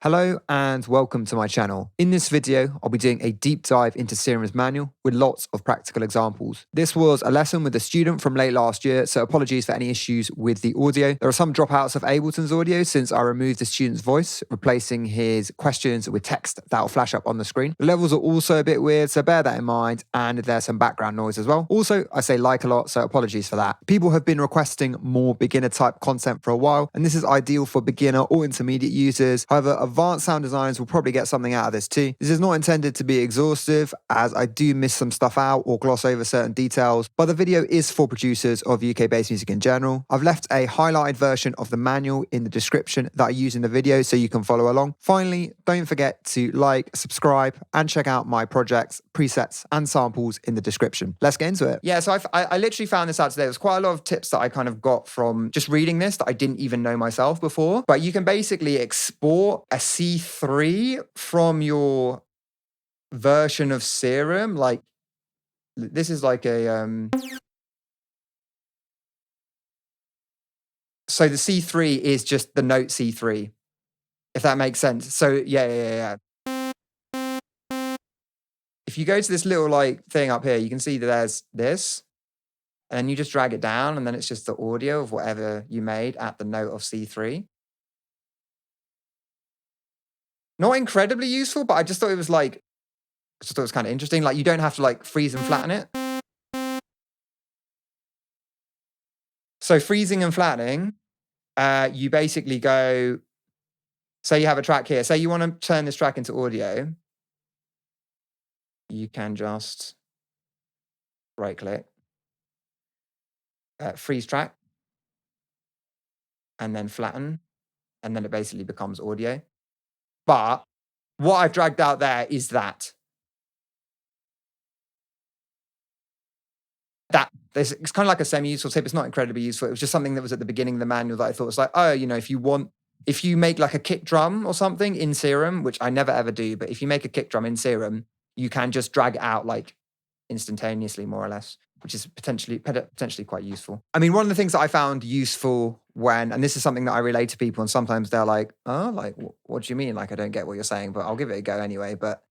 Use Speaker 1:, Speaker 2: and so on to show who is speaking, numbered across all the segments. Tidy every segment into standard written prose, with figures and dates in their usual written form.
Speaker 1: Hello and welcome to my channel. In this video, I'll be doing a deep dive into Serum's manual with lots of practical examples. This was a lesson with a student from late last year, so apologies for any issues with the audio. There are some dropouts of Ableton's audio since I removed the student's voice, replacing his questions with text that will flash up on the screen. The levels are also a bit weird, so bear that in mind, and there's some background noise as well. Also, I say like a lot, so apologies for that. People have been requesting more beginner type content for a while, and this is ideal for beginner or intermediate users. However, advanced sound designers will probably get something out of this too. This is not intended to be exhaustive, as I do miss some stuff out or gloss over certain details, but the video is for producers of UK-based music in general. I've left a highlighted version of the manual in the description that I use in the video so you can follow along. Finally, don't forget to like, subscribe, and check out my projects, presets, and samples in the description. Let's get into it. Yeah, so I literally found this out today. There's quite a lot of tips that I kind of got from just reading this that I didn't even know myself before, but you can basically export a C3 from your version of Serum. Like, this is like a so the C3 is just the note C3, if that makes sense. So yeah. If you go to this little like thing up here, you can see that there's this, and then you just drag it down, and then it's just the audio of whatever you made at the note of C3. Not incredibly useful, but I just thought it was like, kind of interesting. Like, you don't have to like freeze and flatten it. So freezing and flattening, you basically go, say you have a track here. Say you want to turn this track into audio. You can just right click, freeze track, and then flatten, and then it basically becomes audio. But what I've dragged out there is that. It's kind of like a semi-useful tip. It's not incredibly useful. It was just something that was at the beginning of the manual that I thought was like, oh, you know, if you make like a kick drum or something in Serum, which I never ever do, but if you make a kick drum in Serum, you can just drag it out like instantaneously, more or less, which is potentially quite useful. I mean, one of the things that I found useful and this is something that I relate to people, and sometimes they're like, oh, like, what do you mean? Like, I don't get what you're saying, but I'll give it a go anyway. But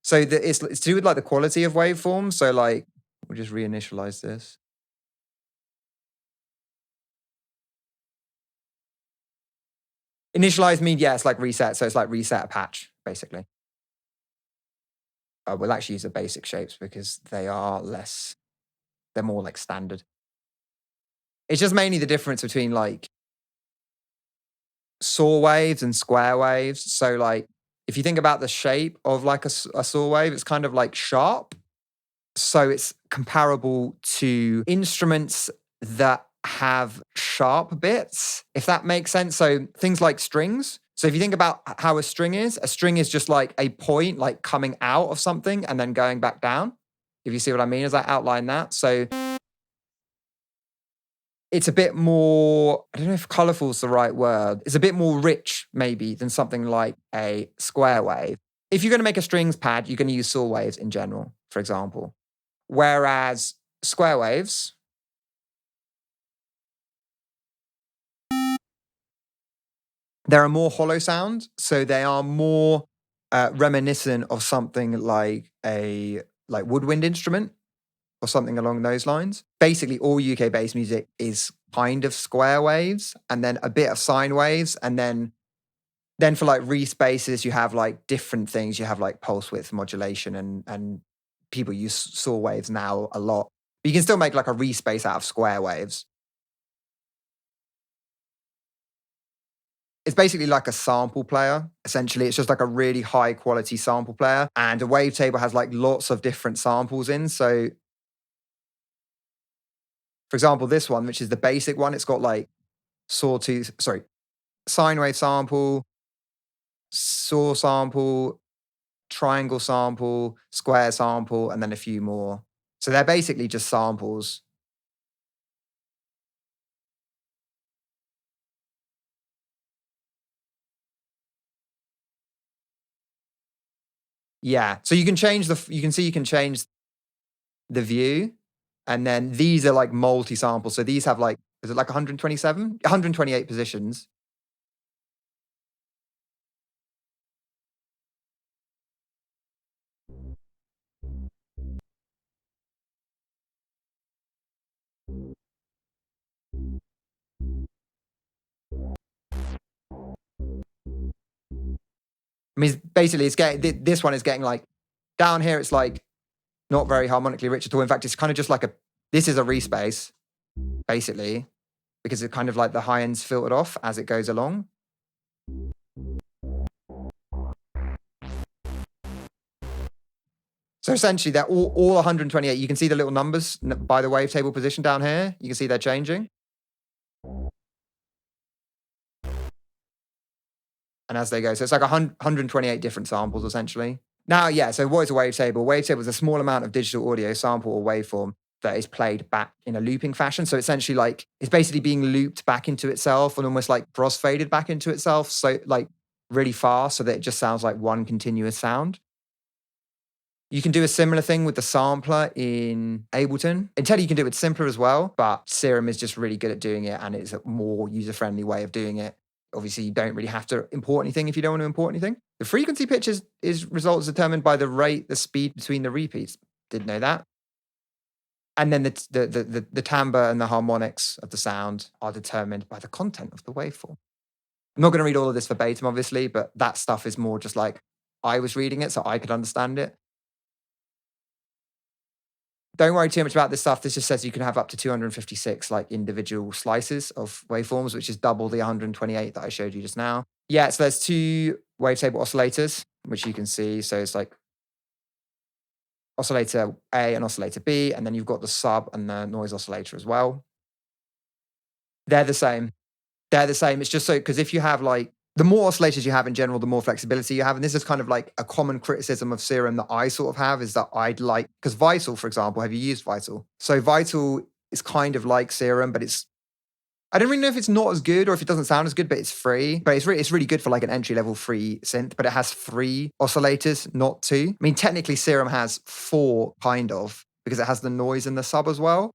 Speaker 1: so it's to do with like the quality of waveforms. So like, we'll just reinitialize this. Initialize means, yeah, it's like reset. So it's like reset a patch, basically. We'll actually use the basic shapes because they're more like standard. It's just mainly the difference between like saw waves and square waves. So like, if you think about the shape of like a saw wave, it's kind of like sharp. So it's comparable to instruments that have sharp bits, if that makes sense. So things like strings. So if you think about how a string is just like a point like coming out of something and then going back down. If you see what I mean as I outline that. So it's a bit more, I don't know if colorful is the right word. It's a bit more rich maybe than something like a square wave. If you're going to make a strings pad, you're going to use saw waves in general, for example. Whereas square waves, they're a more hollow sound, so they are more reminiscent of something like a woodwind instrument or something along those lines. Basically, all UK-based music is kind of square waves, and then a bit of sine waves, and then for like respaces, you have like different things. You have like pulse width modulation, and people use saw waves now a lot. But you can still make like a respace out of square waves. It's basically like a sample player, essentially. It's just like a really high quality sample player. And a wavetable has like lots of different samples in. So for example, this one, which is the basic one, it's got like sine wave sample, saw sample, triangle sample, square sample, and then a few more. So they're basically just samples. Yeah. So you can change you can change the view. And then these are like multi-samples. So these have like, is it like 127? 128 positions. I mean, basically, it's getting, this one is getting like, down here, it's like not very harmonically rich at all. In fact, it's kind of just like this is a respace, basically, because it's kind of like the high end's filtered off as it goes along. So essentially, they're all 128. You can see the little numbers by the wavetable position down here. You can see they're changing. And as they go, so it's like 128 different samples, essentially. Now, yeah, so what is a wavetable? Wavetable is a small amount of digital audio sample or waveform that is played back in a looping fashion. So essentially, like, it's basically being looped back into itself and almost like crossfaded back into itself. So like really fast so that it just sounds like one continuous sound. You can do a similar thing with the sampler in Ableton. In Teddy, you can do it simpler as well, but Serum is just really good at doing it, and it's a more user-friendly way of doing it. Obviously, you don't really have to import anything if you don't want to import anything. The frequency pitch is results determined by the rate, the speed between the repeats. Didn't know that. And then the timbre and the harmonics of the sound are determined by the content of the waveform. I'm not going to read all of this verbatim, obviously, but that stuff is more just like I was reading it so I could understand it. Don't worry too much about this stuff. This just says you can have up to 256 like individual slices of waveforms, which is double the 128 that I showed you just now. Yeah, so there's two wavetable oscillators, which you can see. So it's like oscillator A and oscillator B, and then you've got the sub and the noise oscillator as well. They're the same. They're the same. It's just so, because if you have like, the more oscillators you have in general, the more flexibility you have. And this is kind of like a common criticism of Serum that I sort of have, is that I'd like, because Vital, for example, have you used Vital? So Vital is kind of like Serum, but I don't really know if it's not as good or if it doesn't sound as good, but it's free. But it's really good for like an entry-level free synth, but it has 3 oscillators, not 2. I mean, technically Serum has 4, kind of, because it has the noise and the sub as well.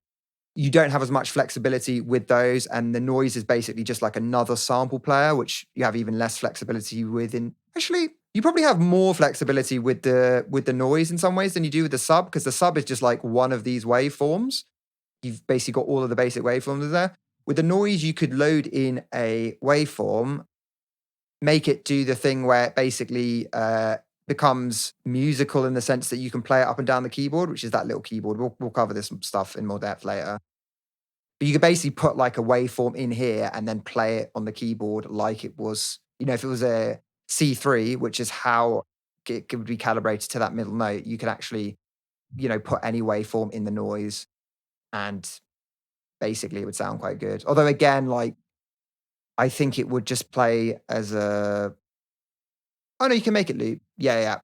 Speaker 1: You don't have as much flexibility with those, and the noise is basically just like another sample player, which you have even less flexibility with. Actually, you probably have more flexibility with the noise in some ways than you do with the sub, because the sub is just like one of these waveforms. You've basically got all of the basic waveforms there. With the noise, you could load in a waveform, make it do the thing where it basically becomes musical in the sense that you can play it up and down the keyboard, which is that little keyboard. We'll cover this stuff in more depth later. But you could basically put like a waveform in here and then play it on the keyboard like it was, if it was a C3, which is how it could be calibrated to that middle note, you could actually, put any waveform in the noise and basically it would sound quite good. Although again, like, I think it would just play as oh no, you can make it loop. Yeah.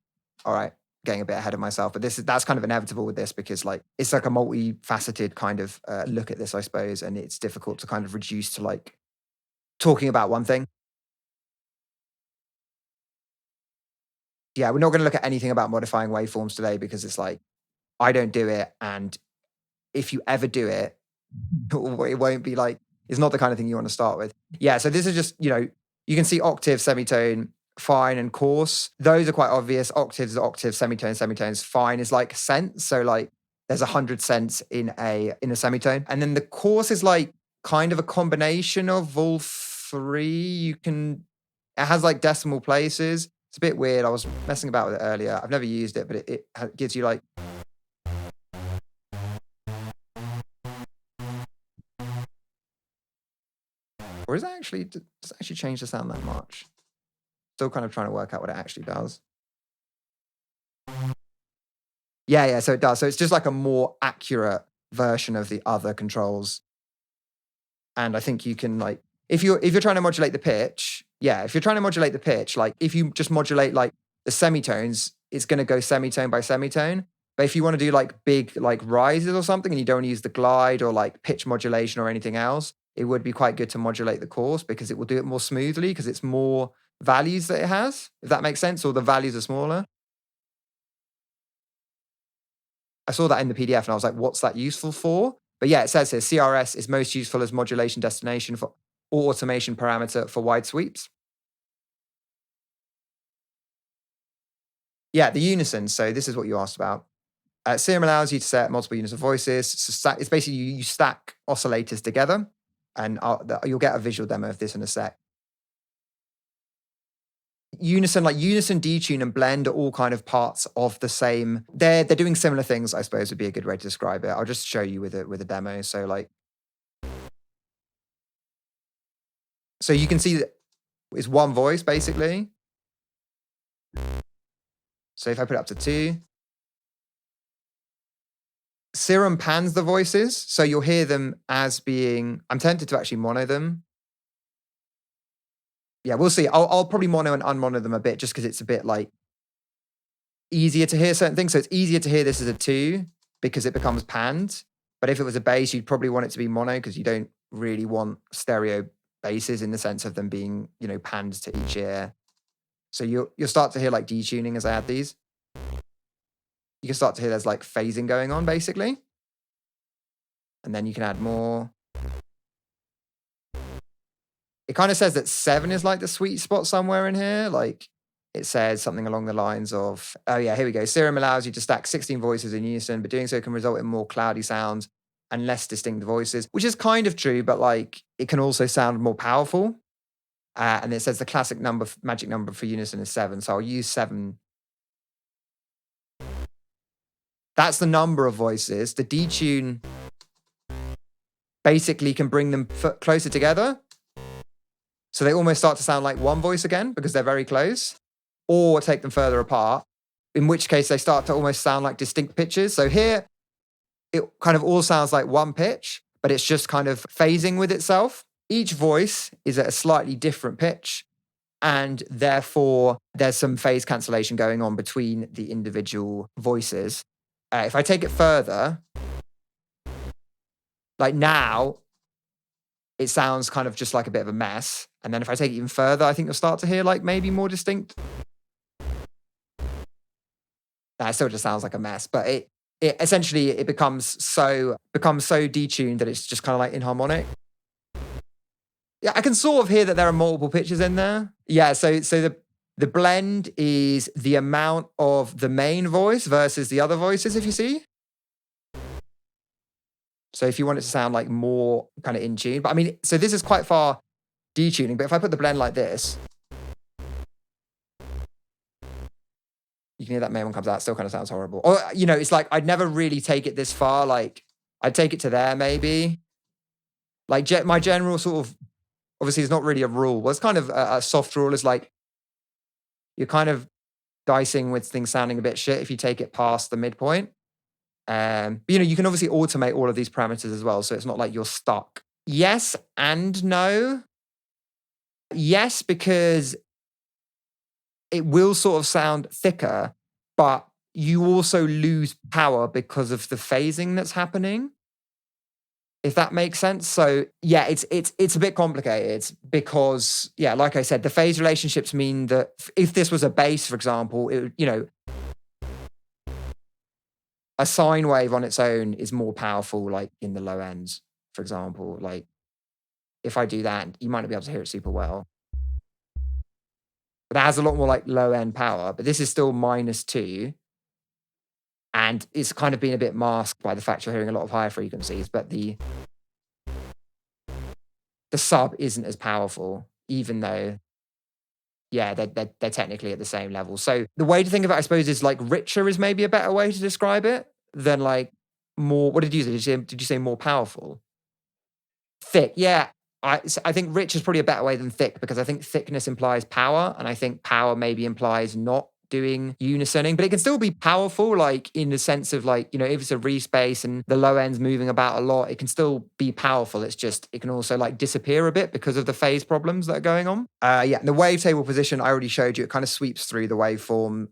Speaker 1: All right. Getting a bit ahead of myself, but that's kind of inevitable with this, because like it's like a multifaceted kind of look at this, I suppose, and it's difficult to kind of reduce to like talking about one thing. Yeah, we're not going to look at anything about modifying waveforms today, because it's like I don't do it, and if you ever do it, it won't be like, it's not the kind of thing you want to start with. Yeah, so this is just, you can see octave, semitone, fine, and coarse. Those are quite obvious. Octaves are octave, semitones. Fine is like cents. So like there's 100 cents in a semitone. And then the coarse is like kind of a combination of all 3. It has like decimal places. It's a bit weird. I was messing about with it earlier. I've never used it, but it gives you like, or does it actually change the sound that much? Still kind of trying to work out what it actually does. Yeah, so it does. So it's just like a more accurate version of the other controls. And I think you can like, if you're trying to modulate the pitch, like if you just modulate like the semitones, it's going to go semitone by semitone. But if you want to do like big like rises or something, and you don't want to use the glide or like pitch modulation or anything else, it would be quite good to modulate the coarse, because it will do it more smoothly, because it's more values that it has, if that makes sense, or the values are smaller. I saw that in the PDF and I was like, what's that useful for? But yeah, it says here, CRS is most useful as modulation destination for or automation parameter for wide sweeps. Yeah, the unison. So this is what you asked about. Serum allows you to set multiple unison voices. So it's basically you stack oscillators together, and you'll get a visual demo of this in a sec. unison, like unison, detune, and blend are all kind of parts of the same. They're doing similar things, I suppose, would be a good way to describe it. I'll just show you with a demo. So you can see that it's one voice basically. So if I put it up to 2, Serum pans the voices, so you'll hear them as being. I'm tempted to actually mono them. Yeah, we'll see. I'll probably mono and unmono them a bit just because it's a bit like easier to hear certain things. So it's easier to hear this as a 2 because it becomes panned. But if it was a bass, you'd probably want it to be mono because you don't really want stereo basses in the sense of them being, panned to each ear. So you'll start to hear like detuning as I add these. You can start to hear there's like phasing going on basically. And then you can add more. It kind of says that 7 is like the sweet spot somewhere in here. Like it says something along the lines of, oh yeah, here we go. Serum allows you to stack 16 voices in unison, but doing so can result in more cloudy sounds and less distinct voices, which is kind of true, but like it can also sound more powerful. And it says the classic magic number for unison is 7. So I'll use 7. That's the number of voices. The detune basically can bring them closer together. So they almost start to sound like one voice again because they're very close, or take them further apart, in which case they start to almost sound like distinct pitches. So here, it kind of all sounds like one pitch, but it's just kind of phasing with itself. Each voice is at a slightly different pitch, and therefore there's some phase cancellation going on between the individual voices. If I take it further, like now, it sounds kind of just like a bit of a mess. And then if I take it even further, I think you'll start to hear like maybe more distinct. It still just sounds like a mess, but it essentially it becomes so detuned that it's just kind of like inharmonic. Yeah, I can sort of hear that there are multiple pitches in there. Yeah, so the blend is the amount of the main voice versus the other voices, if you see. So if you want it to sound like more kind of in tune, but I mean, so this is quite far detuning, but if I put the blend like this, you can hear that main one comes out, still kind of sounds horrible. Or, it's like, I'd never really take it this far. Like I'd take it to there maybe. Like my general sort of, obviously it's not really a rule. Well, it's kind of a soft rule is like, you're kind of dicing with things sounding a bit shit if you take it past the midpoint. But, you can obviously automate all of these parameters as well. So it's not like you're stuck. Yes and no. Yes, because it will sort of sound thicker, but you also lose power because of the phasing that's happening. If that makes sense. So yeah, it's a bit complicated because, yeah, like I said, the phase relationships mean that if this was a bass, for example, it would, a sine wave on its own is more powerful, like in the low ends, for example. Like if I do that, you might not be able to hear it super well. But that has a lot more like low end power, but this is still -2. And it's kind of been a bit masked by the fact you're hearing a lot of higher frequencies, but the sub isn't as powerful, even though, yeah, they're technically at the same level. So the way to think of it, I suppose, is like richer is maybe a better way to describe it than like more. What did you say? Did you say more powerful? Thick, yeah. I think rich is probably a better way than thick because I think thickness implies power, and I think power maybe implies not doing unisoning, but it can still be powerful, like in the sense of like, if it's a respace and the low end's moving about a lot, it can still be powerful. It's just, it can also like disappear a bit because of the phase problems that are going on. Yeah, the wavetable position I already showed you, it kind of sweeps through the waveform.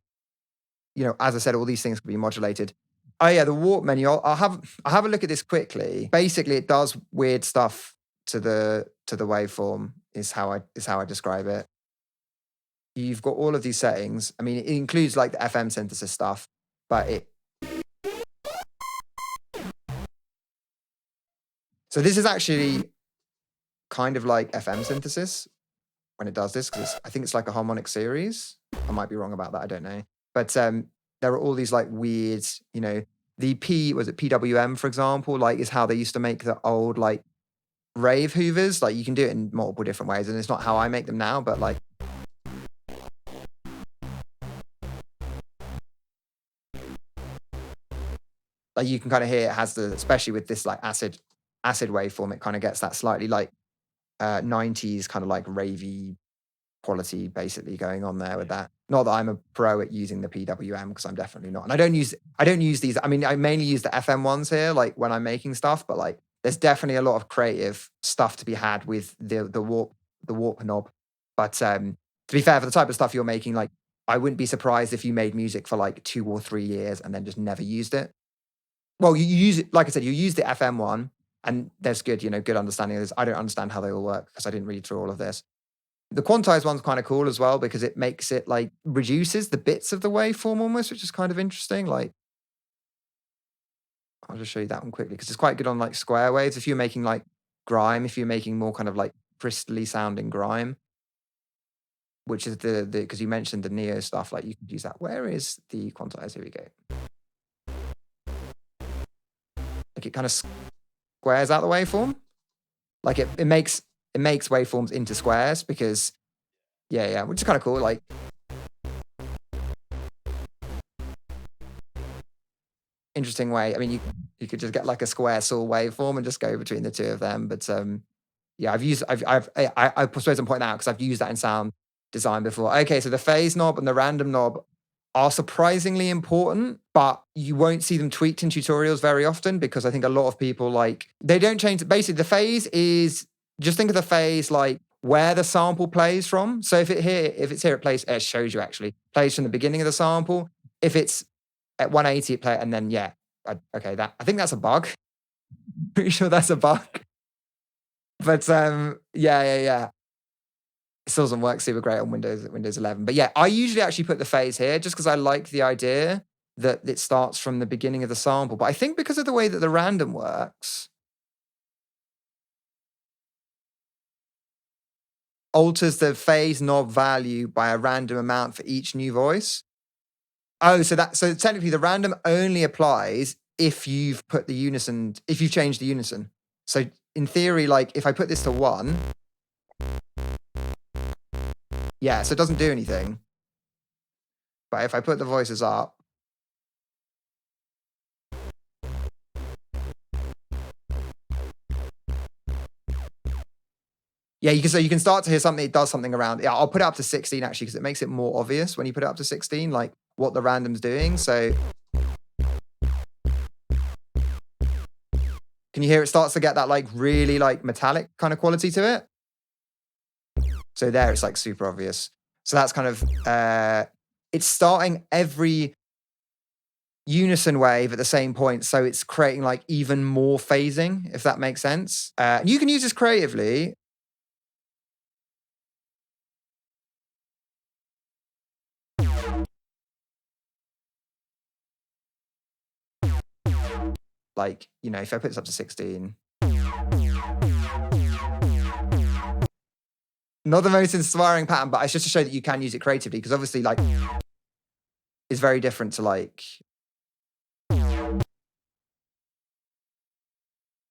Speaker 1: As I said, all these things can be modulated. Oh yeah, the warp menu. I'll have a look at this quickly. Basically, it does weird stuff to the waveform is how I describe it. You've got all of these settings. I mean, it includes like the FM synthesis stuff, but so this is actually kind of like FM synthesis when it does this, because I think it's like a harmonic series. I might be wrong about that. I don't know. But there are all these like weird, the PWM, for example, like is how they used to make the old like rave hoovers. Like you can do it in multiple different ways, and it's not how I make them now, but like Like you can kind of hear it has the, especially with this like acid waveform, it kind of gets that slightly like 90s kind of like ravey quality basically going on there with that. Not that I'm a pro at using the PWM, because I'm definitely not. And I don't use these. I mean, I mainly use the FM ones here, like when I'm making stuff, but like there's definitely a lot of creative stuff to be had with the warp knob. But to be fair, for the type of stuff you're making, like I wouldn't be surprised if you made music for like 2 or 3 years and then just never used it. Well, you use it, like I said, you use the FM one, and there's good, good understanding of this. I don't understand how they all work because I didn't read through all of this. The quantized one's kind of cool as well, because it makes it like reduces the bits of the waveform almost, which is kind of interesting. Like, I'll just show you that one quickly because it's quite good on like square waves. If you're making like grime, if you're making more kind of like crystally sounding grime, which is the because you mentioned the neo stuff, like you could use that. Where is the quantize? Here we go. Like it kind of squares out the waveform. Like it makes waveforms into squares because yeah, which is kind of cool. Like interesting way. I mean, you could just get like a square saw waveform and just go between the two of them. But yeah, I suppose I'm pointing out because I've used that in sound design before. Okay, so the phase knob and the random knob are surprisingly important, but you won't see them tweaked in tutorials very often because I think a lot of people like they don't change. Basically, the phase is just think of the phase like where the sample plays from. So if it's here, it shows you actually plays from the beginning of the sample. If it's at 180, it play, and then okay, I think that's a bug. Pretty sure that's a bug. But yeah. It still doesn't work super great on Windows 11. But yeah, I usually actually put the phase here just because I like the idea that it starts from the beginning of the sample. But I think because of the way that the random works, alters the phase knob value by a random amount for each new voice. Oh, so technically the random only applies if you've put the unison, if you've changed the unison. So in theory, like if I put this to 1, yeah, so it doesn't do anything. But if I put the voices up, yeah, you can start to hear something. It does something around. Yeah, I'll put it up to 16 actually because it makes it more obvious when you put it up to 16, like what the random's doing. So can you hear it starts to get that like really like metallic kind of quality to it? So there, it's like super obvious. So that's kind of it's starting every unison wave at the same point, so it's creating like even more phasing, if that makes sense. You can use this creatively. Like, if I put this up to 16. Not the most inspiring pattern, but it's just to show that you can use it creatively, because obviously, like, it's very different to, like...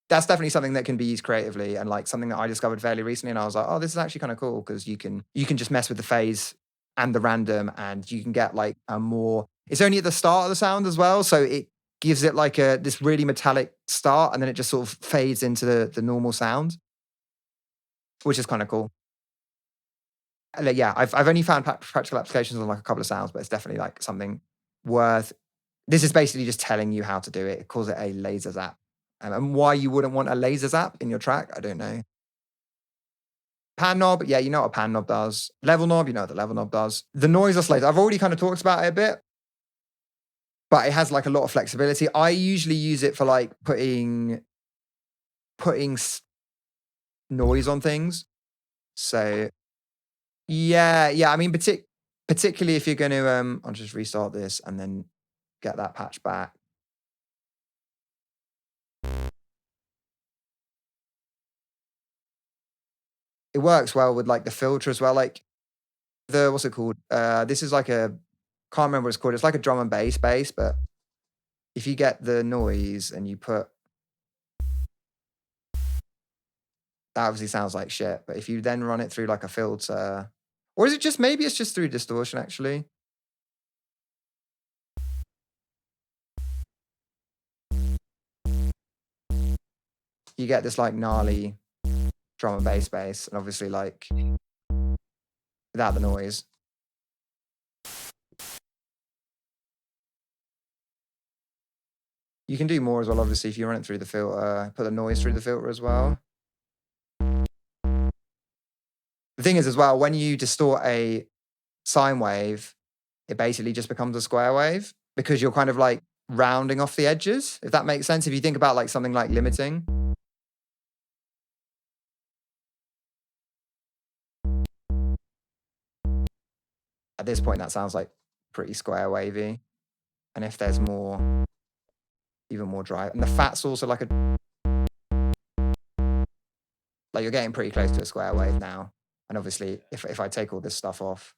Speaker 1: That's definitely something that can be used creatively, and, like, something that I discovered fairly recently, and I was like, oh, this is actually kind of cool, because you can just mess with the phase and the random, and you can get, like, a more... It's only at the start of the sound as well, so it gives it, like, this really metallic start, and then it just sort of fades into the normal sound, which is kind of cool. Yeah, I've only found practical applications on like a couple of sounds, but it's definitely like something worth. This is basically just telling you how to do it. It calls it a laser zap. And why you wouldn't want a laser zap in your track, I don't know. Pan knob, yeah, you know what a pan knob does. Level knob, you know what the level knob does. The noise oscillator, I've already kind of talked about it a bit, but it has like a lot of flexibility. I usually use it for like putting noise on things. So yeah. I mean, particularly if you're going to, I'll just restart this and then get that patch back. It works well with like the filter as well. Like what's it called? This is like can't remember what it's called. It's like a drum and bass, but if you get the noise and you put, that obviously sounds like shit. But if you then run it through like a filter, or is it just, maybe it's just through distortion actually. you get this like gnarly drum and bass, and obviously like without the noise. You can do more as well, obviously, if you run it through the filter, put the noise through the filter as well. The thing is as well, when you distort a sine wave, it basically just becomes a square wave because you're kind of like rounding off the edges, if that makes sense. If you think about like something like limiting. At this point, that sounds like pretty square wavy. And if there's more, even more dry. And the fat's also like you're getting pretty close to a square wave now. And obviously, if I take all this stuff off,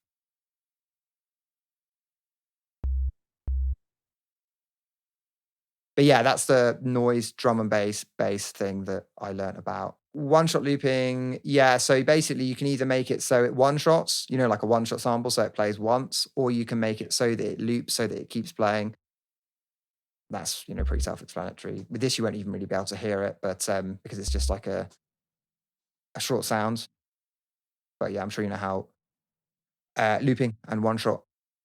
Speaker 1: but yeah, that's the noise, drum and bass thing that I learned about. One-shot looping, yeah, so basically you can either make it so it one-shots, like a one-shot sample, so it plays once, or you can make it so that it loops, so that it keeps playing. That's, pretty self-explanatory. With this, you won't even really be able to hear it, but because it's just like a short sound. But yeah, I'm sure you know how looping and one-shot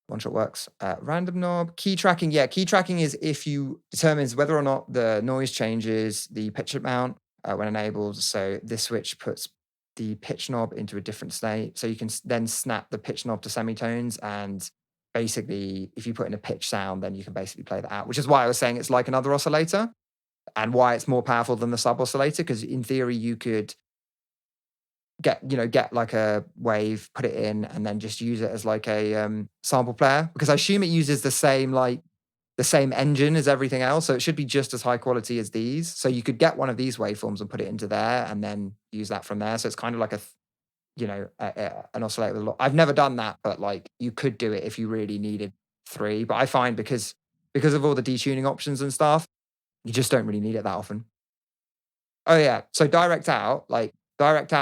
Speaker 1: works. Random knob, key tracking. Yeah, key tracking is if you determines whether or not the noise changes the pitch amount when enabled. So this switch puts the pitch knob into a different state. So you can then snap the pitch knob to semitones, and basically if you put in a pitch sound, then you can basically play that out, which is why I was saying it's like another oscillator and why it's more powerful than the sub oscillator, because in theory you could get like a wave, put it in, and then just use it as like a sample player, because I assume it uses the same engine as everything else, so it should be just as high quality as these. So you could get one of these waveforms and put it into there and then use that from there. So it's kind of like an oscillator with a lot. I've never done that, but like you could do it if you really needed 3. But I find because of all the detuning options and stuff, you just don't really need it that often. Oh yeah. So direct out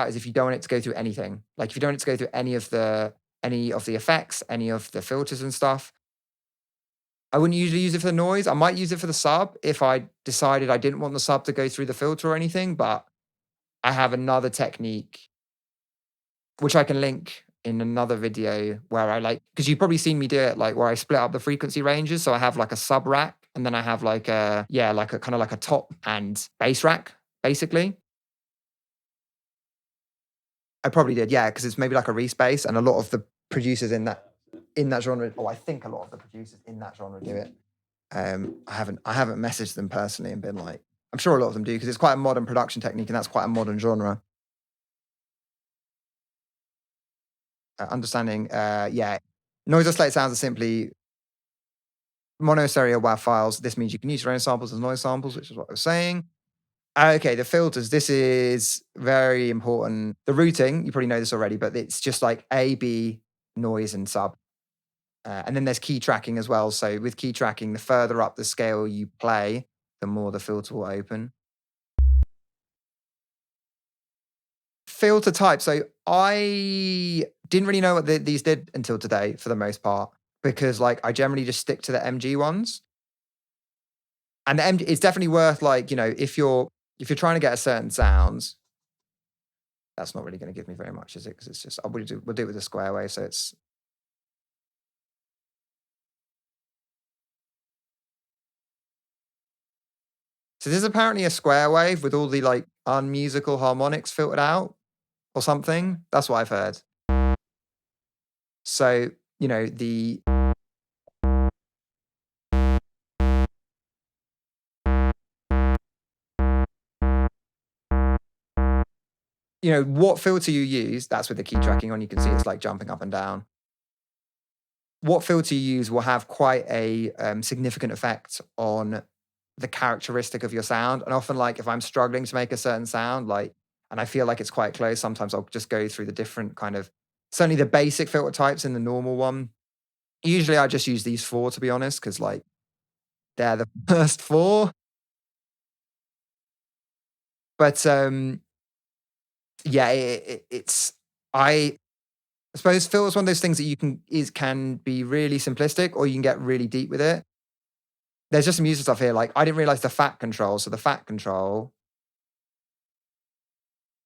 Speaker 1: is if you don't want it to go through anything. Like if you don't want it to go through any of the effects, any of the filters and stuff. I wouldn't usually use it for the noise. I might use it for the sub if I decided I didn't want the sub to go through the filter or anything, but I have another technique which I can link in another video where I because you've probably seen me do it, like where I split up the frequency ranges. So I have like a sub rack, and then I have like a kind of like a top and bass rack, basically. I probably did, yeah, because it's maybe like a respace, and a lot of the producers in that genre, I think a lot of the producers in that genre do it. I haven't messaged them personally and been like, I'm sure a lot of them do, because it's quite a modern production technique, and that's quite a modern genre. Understanding, noise oscillator sounds are simply mono stereo WAV files. This means you can use your own samples as noise samples, which is what I was saying. Okay, the filters. This is very important. The routing, you probably know this already, but it's just like A, B, noise, and sub. And then there's key tracking as well. So with key tracking, the further up the scale you play, the more the filter will open. Filter type. So I didn't really know what these did until today, for the most part, because like I generally just stick to the MG ones. And the MG, it's definitely worth if you're trying to get a certain sound. That's not really going to give me very much, is it? Because it's just we'll do it with a square wave. So it's this is apparently a square wave with all the like unmusical harmonics filtered out or something. That's what I've heard. So what filter you use, that's with the key tracking on. You can see it's like jumping up and down. What filter you use will have quite a significant effect on the characteristic of your sound. And often, like if I'm struggling to make a certain sound, and I feel like it's quite close, sometimes I'll just go through the different certainly the basic filter types in the normal one. Usually I just use these 4, to be honest, because they're the first 4. But yeah, I suppose filter's one of those things that can be really simplistic, or you can get really deep with it. There's just some useful stuff here. Like I didn't realize the fat control. So the fat control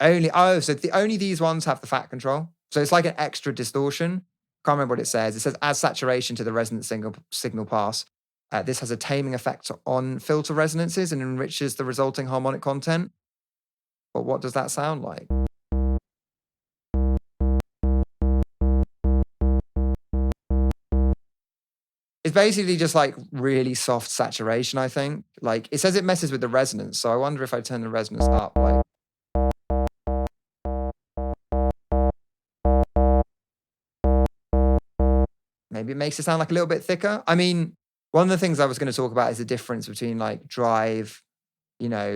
Speaker 1: Only these ones have the fat control. So it's like an extra distortion. Can't remember what it says. It says as saturation to the resonant signal pass. This has a taming effect on filter resonances and enriches the resulting harmonic content. But what does that sound like? It's basically just like really soft saturation, I think. Like it says it messes with the resonance. So I wonder if I turn the resonance up, like. Maybe it makes it sound like a little bit thicker. I mean, one of the things I was going to talk about is the difference between like drive,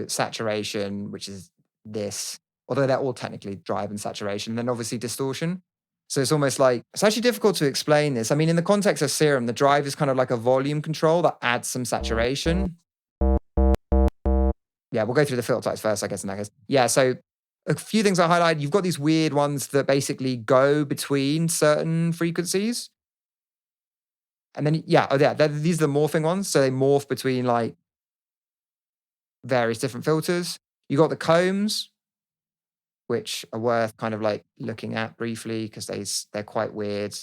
Speaker 1: saturation, which is this, although they're all technically drive and saturation, and then obviously distortion. So it's almost like, it's actually difficult to explain this. I mean, in the context of Serum, the drive is kind of like a volume control that adds some saturation. Yeah, we'll go through the filter types first, I guess, in that case. Yeah, so a few things I highlighted. You've got these weird ones that basically go between certain frequencies. And then, these are the morphing ones. So they morph between like various different filters. You got the combs, which are worth kind of like looking at briefly because they're quite weird.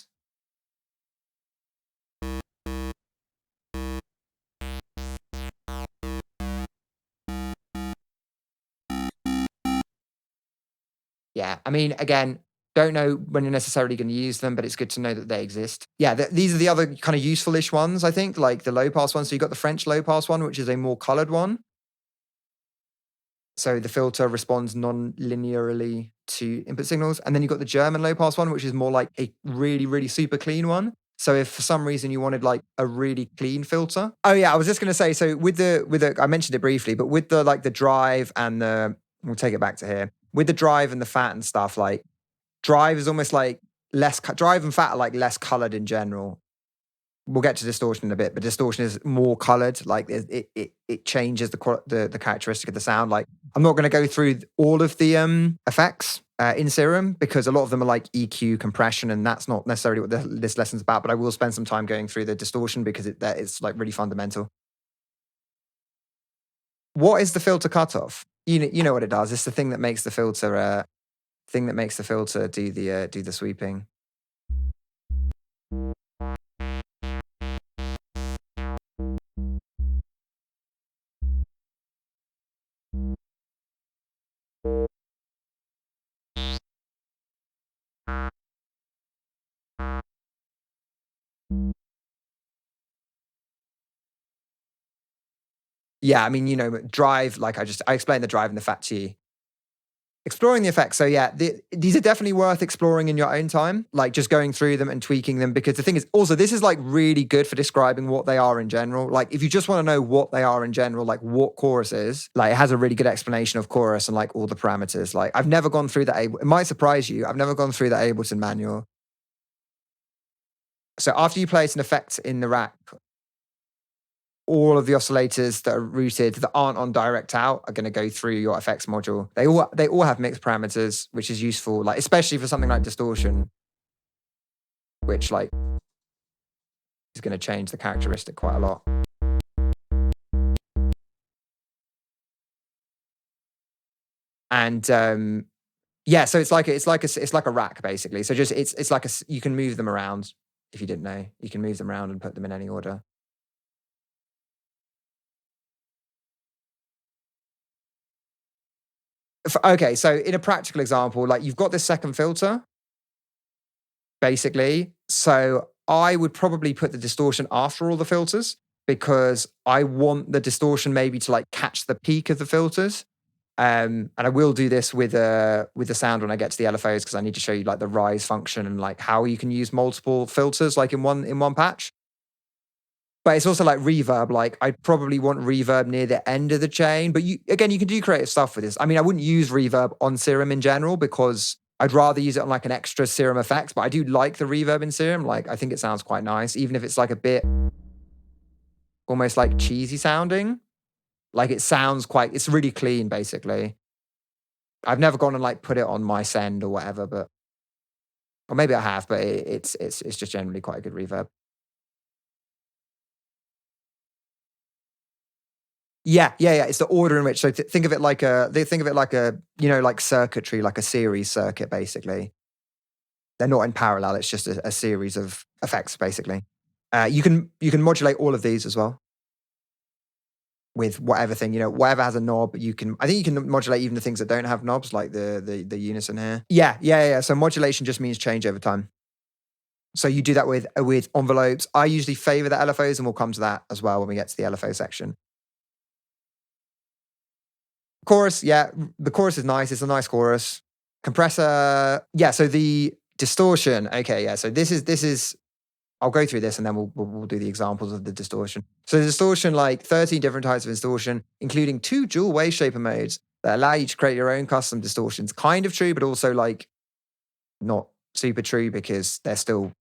Speaker 1: Yeah, I mean, again, don't know when you're necessarily going to use them, but it's good to know that they exist. Yeah, these are the other kind of useful-ish ones, I think, like the low-pass one. So you got the French low-pass one, which is a more colored one. So the filter responds non-linearly to input signals. And then you've got the German low-pass one, which is more like a really, really super clean one. So if for some reason you wanted like a really clean filter. Oh yeah, I was just going to say, so with the, I mentioned it briefly, but with the like the drive and we'll take it back to here. With the drive and the fat and stuff, like drive is almost like drive and fat are like less colored in general. We'll get to distortion in a bit, but distortion is more colored. Like it changes the characteristic of the sound. Like I'm not going to go through all of the effects in Serum because a lot of them are like EQ, compression, and that's not necessarily what this lesson's about. But I will spend some time going through the distortion because it's like really fundamental. What is the filter cutoff? You know what it does. It's the thing that makes the filter do the sweeping. Yeah, I mean, drive, like I explained the drive and the fat to you. Exploring the effects. So yeah, these are definitely worth exploring in your own time, like just going through them and tweaking them. Because the thing is, also, this is like really good for describing what they are in general. Like if you just want to know what they are in general, like what chorus is, like it has a really good explanation of chorus and like all the parameters. Like I've never gone through that. It might surprise you. I've never gone through that Ableton manual. So after you place an effect in the rack, all of the oscillators that are routed that aren't on direct out are going to go through your effects module. They all have mixed parameters, which is useful, like especially for something like distortion, which like is going to change the characteristic quite a lot. And yeah, so it's like a rack basically. So just it's like you can move them around. If you didn't know, you can move them around and put them in any order. Okay, so in a practical example, like you've got this second filter, basically. So I would probably put the distortion after all the filters because I want the distortion maybe to like catch the peak of the filters. And I will do this with the sound when I get to the LFOs because I need to show you like the rise function and like how you can use multiple filters like in one patch. But it's also like reverb. Like I probably want reverb near the end of the chain. But you can do creative stuff with this. I mean, I wouldn't use reverb on Serum in general because I'd rather use it on like an extra Serum effects. But I do like the reverb in Serum. Like I think it sounds quite nice, even if it's like a bit almost like cheesy sounding. Like it sounds it's really clean, basically. I've never gone and like put it on my send or whatever, or maybe I have, but it's just generally quite a good reverb. Yeah. It's the order in which. So think of it like a like circuitry, like a series circuit, basically. They're not in parallel. It's just a series of effects, basically. You can modulate all of these as well with whatever thing, whatever has a knob. I think you can modulate even the things that don't have knobs, like the unison here. Yeah. So modulation just means change over time. So you do that with envelopes. I usually favor the LFOs, and we'll come to that as well when we get to the LFO section. Chorus, yeah, the chorus is nice. It's a nice chorus. Compressor, yeah. So the distortion, okay, yeah. So this is. I'll go through this and then we'll do the examples of the distortion. So the distortion, like 13 different types of distortion, including 2 dual wave shaper modes that allow you to create your own custom distortions. Kind of true, but also like not super true because they're still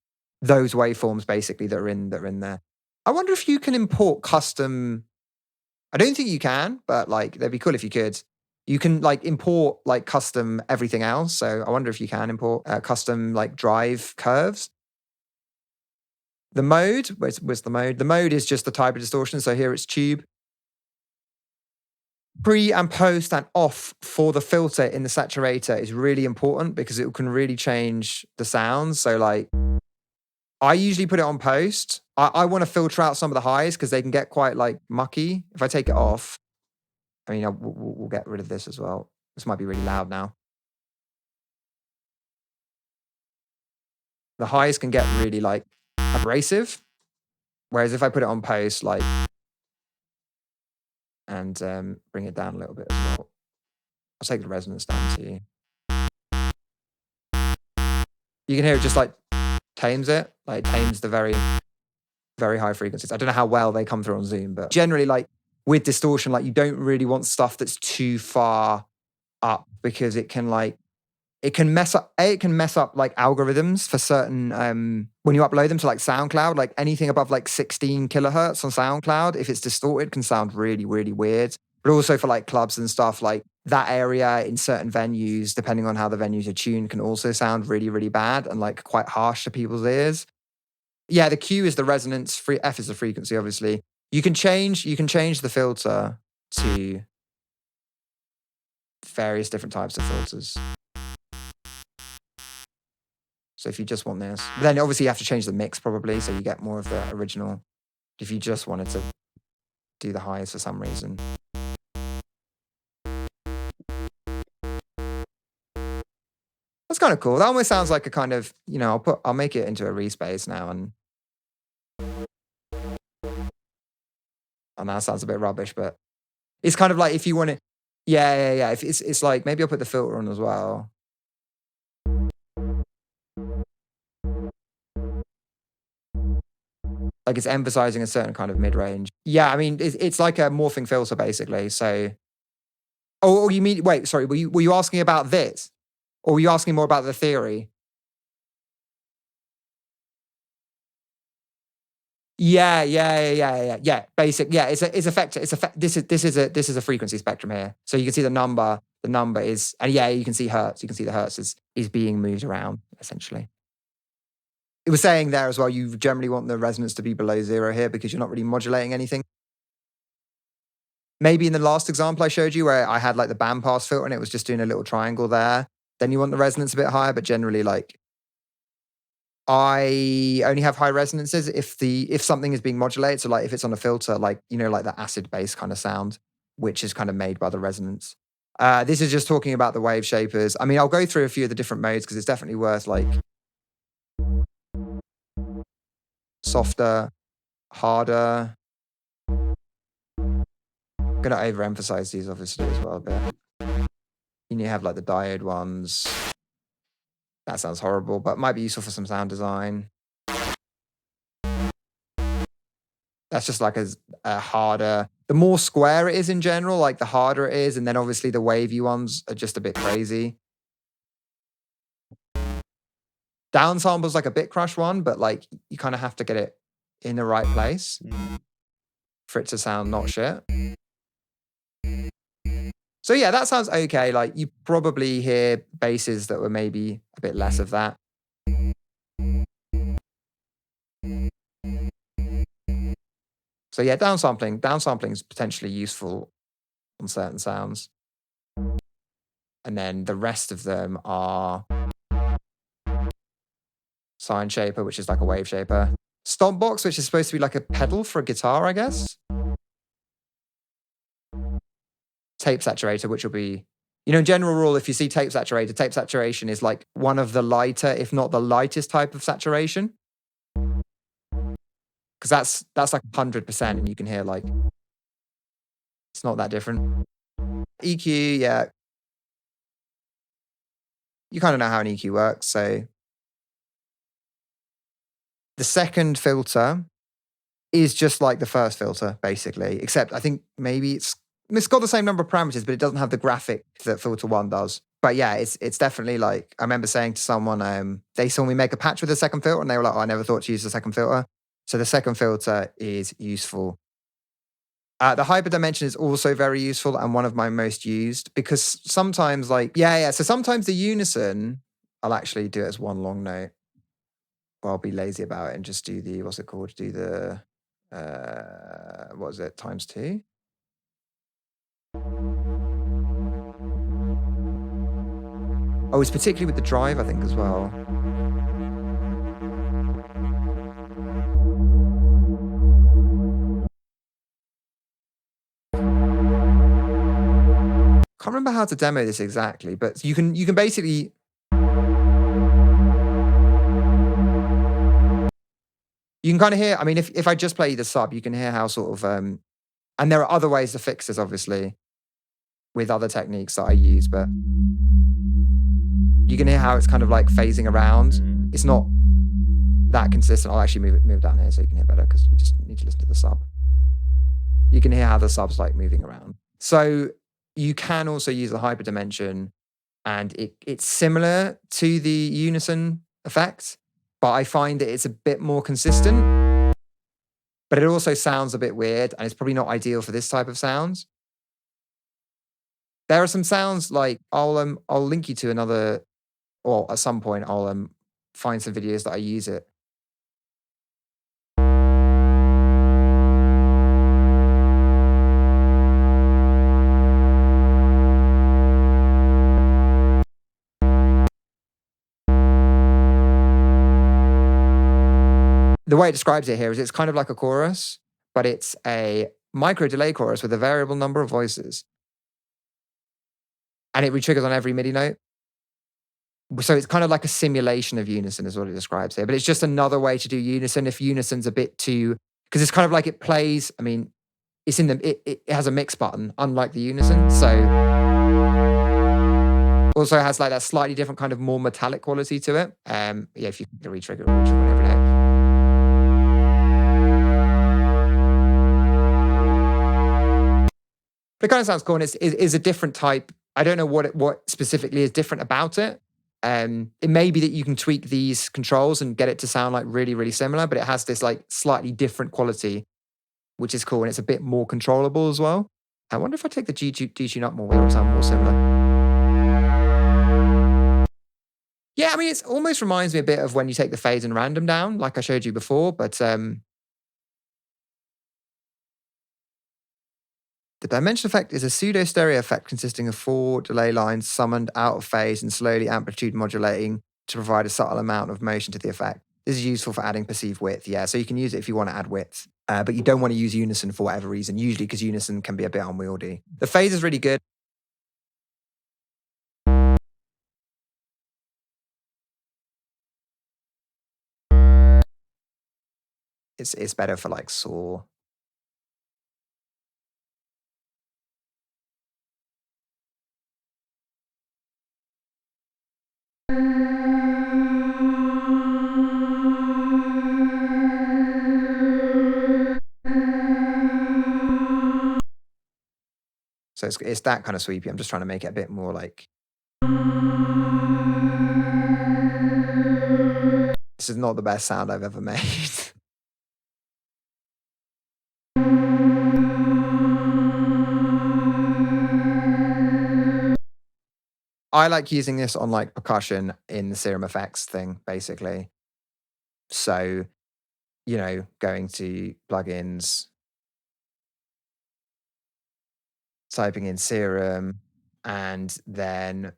Speaker 1: those waveforms basically that are in there. I wonder if you can import custom. I don't think you can, but like that'd be cool if you could. You can like import like custom everything else. So I wonder if you can import custom like drive curves. The mode, where's the mode? The mode is just the type of distortion. So here it's tube. Pre and post and off for the filter in the saturator is really important because it can really change the sounds. So like I usually put it on post. I want to filter out some of the highs because they can get quite like mucky. If I take it off, I mean, we'll get rid of this as well. This might be really loud now. The highs can get really like abrasive. Whereas if I put it on post, like, and bring it down a little bit as well. I'll take the resonance down too. You can hear it just like tames it. Like tames the very, very high frequencies. I don't know how well they come through on Zoom, but generally like with distortion, like you don't really want stuff that's too far up because it can mess up like algorithms for certain when you upload them to like SoundCloud, like anything above like 16 kilohertz on SoundCloud, if it's distorted can sound really, really weird. But also for like clubs and stuff, like that area in certain venues, depending on how the venues are tuned, can also sound really, really bad and like quite harsh to people's ears. Yeah, the Q is the resonance, F is the frequency, obviously. You can change the filter to various different types of filters. So if you just want this, but then obviously you have to change the mix probably, so you get more of the original. If you just wanted to do the highs for some reason. That's kind of cool. That almost sounds like a kind of, I'll make it into a respace now and that sounds a bit rubbish, but it's kind of like if you want to, yeah. If it's like, maybe I'll put the filter on as well. Like it's emphasizing a certain kind of mid-range. Yeah, I mean, it's like a morphing filter basically. So, oh, you mean, wait, sorry, were you asking about this? Or were you asking more about the theory? Yeah. Basic. Yeah, it's effective. This is a frequency spectrum here. So you can see the number. The number is, and yeah, you can see hertz. You can see the hertz is being moved around essentially. It was saying there as well, you generally want the resonance to be below 0 here because you're not really modulating anything. Maybe in the last example I showed you where I had like the bandpass filter and it was just doing a little triangle there, then you want the resonance a bit higher, but generally like I only have high resonances if something is being modulated. So like if it's on a filter, like, like the acid bass kind of sound, which is kind of made by the resonance. This is just talking about the wave shapers. I mean, I'll go through a few of the different modes because it's definitely worth like softer, harder. I'm going to overemphasize these obviously as well a bit. You have like the diode ones. That sounds horrible, but might be useful for some sound design. That's just like a harder, the more square it is in general, like the harder it is. And then obviously the wavy ones are just a bit crazy. Downsample's like a bit crush one, but like you kind of have to get it in the right place for it to sound not shit. So yeah, that sounds okay. Like you probably hear basses that were maybe a bit less of that. So yeah, downsampling is potentially useful on certain sounds. And then the rest of them are sine shaper, which is like a wave shaper. Stomp box, which is supposed to be like a pedal for a guitar, I guess. Tape saturator, which will be, in general rule, if you see tape saturator, tape saturation is like one of the lighter, if not the lightest type of saturation. Because that's like 100%, and you can hear like, it's not that different. EQ, yeah. You kind of know how an EQ works, so. The second filter is just like the first filter, basically, except I think maybe it's got the same number of parameters, but it doesn't have the graphic that filter 1 does. But yeah, it's definitely like, I remember saying to someone, they saw me make a patch with the second filter, and they were like, oh, I never thought to use the second filter. So the second filter is useful. The hyperdimension is also very useful and one of my most used, because sometimes so sometimes the unison, I'll actually do it as one long note. Or I'll be lazy about it and just do the, what's it called? Do the, what is it, times 2? Oh, it's particularly with the drive, I think, as well. Can't remember how to demo this exactly, but you can basically, you can kind of hear, I mean, if I just play the sub, you can hear how sort of, and there are other ways to fix this, obviously, with other techniques that I use, but you can hear how it's kind of like phasing around. It's not that consistent. I'll actually move down here so you can hear better, because you just need to listen to the sub. You can hear how the sub's like moving around. So you can also use the hyperdimension, and it's similar to the unison effect, but I find that it's a bit more consistent, but it also sounds a bit weird, and it's probably not ideal for this type of sounds. There are some sounds like, I'll link you to another, or at some point I'll find some videos that I use it. The way it describes it here is it's kind of like a chorus, but it's a micro delay chorus with a variable number of voices. And it re-triggers on every MIDI note. So it's kind of like a simulation of unison is what it describes here. But it's just another way to do unison if unison's a bit too, because it's kind of like it plays, I mean, it's in the, it has a mix button, unlike the unison. So also has like that slightly different kind of more metallic quality to it. Yeah, if you can re-trigger on every note. But it kind of sounds cool, and it's a different type. I don't know what specifically is different about it. It may be that you can tweak these controls and get it to sound like really, really similar, but it has this like slightly different quality, which is cool, and it's a bit more controllable as well. I wonder if I take the G-tune up more, will it sound more similar? Yeah, I mean, it almost reminds me a bit of when you take the phase and random down, like I showed you before, but the dimension effect is a pseudo-stereo effect consisting of 4 delay lines summoned out of phase and slowly amplitude modulating to provide a subtle amount of motion to the effect. This is useful for adding perceived width, yeah, so you can use it if you want to add width. But you don't want to use unison for whatever reason, usually because unison can be a bit unwieldy. The phase is really good. It's better for like saw. So it's that kind of sweepy. I'm just trying to make it a bit more like. This is not the best sound I've ever made. I like using this on like percussion in the Serum effects thing, basically. So, going to plugins, typing in Serum and then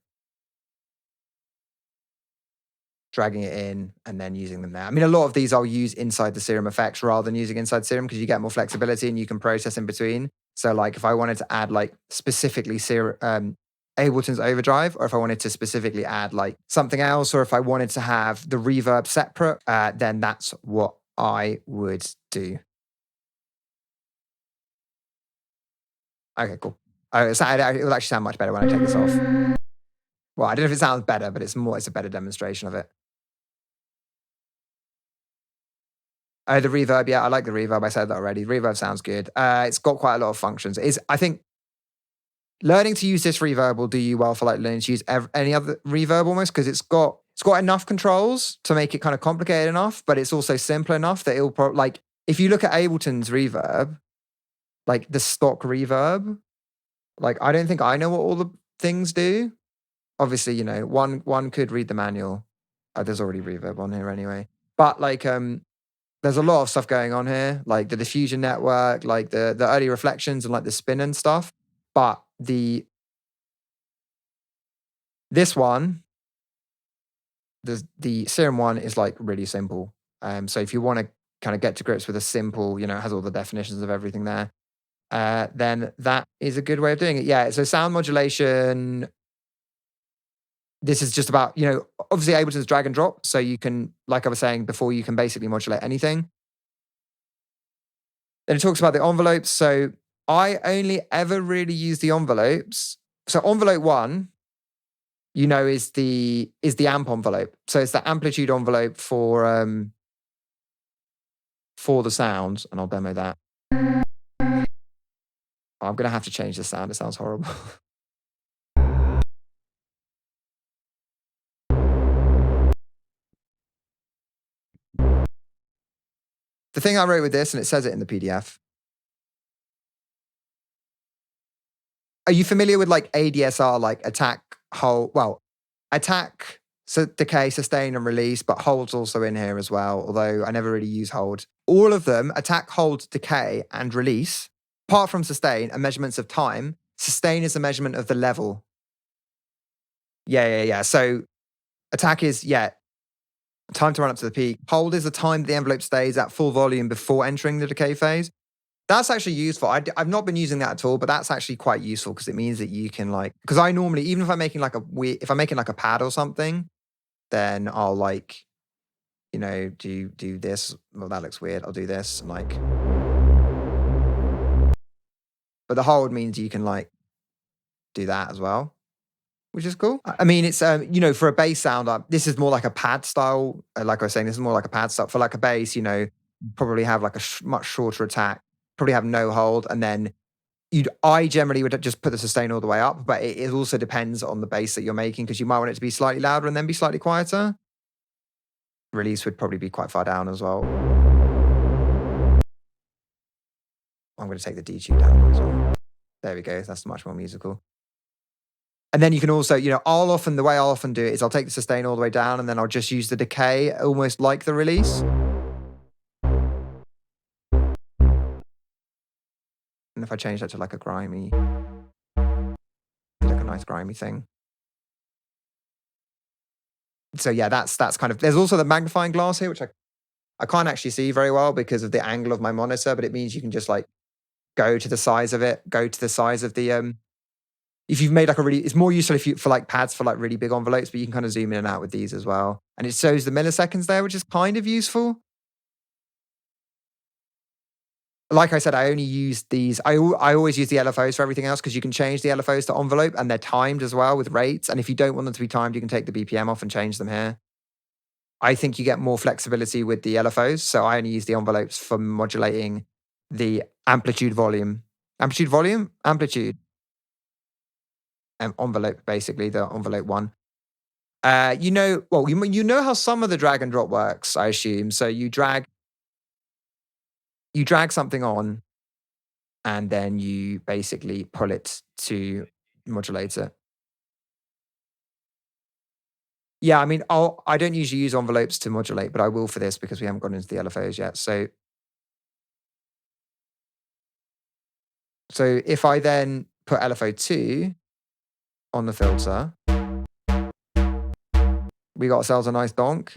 Speaker 1: dragging it in and then using them there. I mean, a lot of these I'll use inside the Serum effects rather than using inside Serum because you get more flexibility and you can process in between. So like if I wanted to add like specifically Ableton's overdrive, or if I wanted to specifically add like something else, or if I wanted to have the reverb separate, then that's what I would do. Okay, cool. Oh, it will actually sound much better when I take this off. Well, I don't know if it sounds better, but it's a better demonstration of it. Oh, the reverb. Yeah, I like the reverb. I said that already. Reverb sounds good. It's got quite a lot of functions. I think learning to use this reverb will do you well for like learning to use any other reverb almost, because it's got enough controls to make it kind of complicated enough, but it's also simple enough that it'll like if you look at Ableton's reverb, like the stock reverb, like I don't think I know what all the things do. Obviously, you know, one could read the manual. There's already reverb on here anyway. But like there's a lot of stuff going on here, like the diffusion network, like the early reflections and like the spin and stuff. But this one, the Serum one is like really simple. So if you want to kind of get to grips with a simple, you know, it has all the definitions of everything there, then that is a good way of doing it. Yeah. So sound modulation, this is just about, you know, obviously Ableton's drag and drop. So you can, like I was saying before, you can basically modulate anything. Then it talks about the envelopes. So I only ever really use the envelopes. So envelope 1, you know, is the amp envelope. So it's the amplitude envelope for the sounds, and I'll demo that. I'm gonna have to change the sound. It sounds horrible. The thing I wrote with this, and it says it in the PDF. Are you familiar with like ADSR, like attack, hold? Well, attack, so decay, sustain, and release, but hold's also in here as well, although I never really use hold. All of them, attack, hold, decay, and release, apart from sustain, are measurements of time. Sustain is a measurement of the level. Yeah. So attack is, time to run up to the peak. Hold is the time the envelope stays at full volume before entering the decay phase. That's actually useful. I've not been using that at all, but that's actually quite useful because it means that you can like, because I normally, even if I'm making like if I'm making like a pad or something, then I'll like, you know, do this. Well, that looks weird. I'll do this and like, but the hold means you can like do that as well, which is cool. I mean, it's, you know, for a bass sound, this is more like a pad style. Like I was saying, this is more like a pad style. For like a bass, you know, probably have like a much shorter attack, probably have no hold, and then I generally would just put the sustain all the way up, but it also depends on the bass that you're making because you might want it to be slightly louder and then be slightly quieter. Release would probably be quite far down as well. I'm going to take the D2 down as well. There we go. That's much more musical. And then you can also, you know, the way I'll often do it is I'll take the sustain all the way down and then I'll just use the decay almost like the release. And if I change that to like a grimy, like a nice grimy thing. So yeah, that's kind of, there's also the magnifying glass here, which I can't actually see very well because of the angle of my monitor, but it means you can just like go to the size of it, go to the size of the, if you've made like it's more useful for like pads for like really big envelopes, but you can kind of zoom in and out with these as well. And it shows the milliseconds there, which is kind of useful. Like I said, I only use these. I always use the LFOs for everything else because you can change the LFOs to envelope and they're timed as well with rates. And if you don't want them to be timed, you can take the BPM off and change them here. I think you get more flexibility with the LFOs. So I only use the envelopes for modulating the amplitude volume. Amplitude. Envelope, basically, the envelope one. You know how some of the drag and drop works, I assume. So you drag something on and then you basically pull it to modulate it. Yeah, I mean, I don't usually use envelopes to modulate, but I will for this because we haven't gone into the LFOs yet. So if I then put LFO2 on the filter, we got ourselves a nice donk.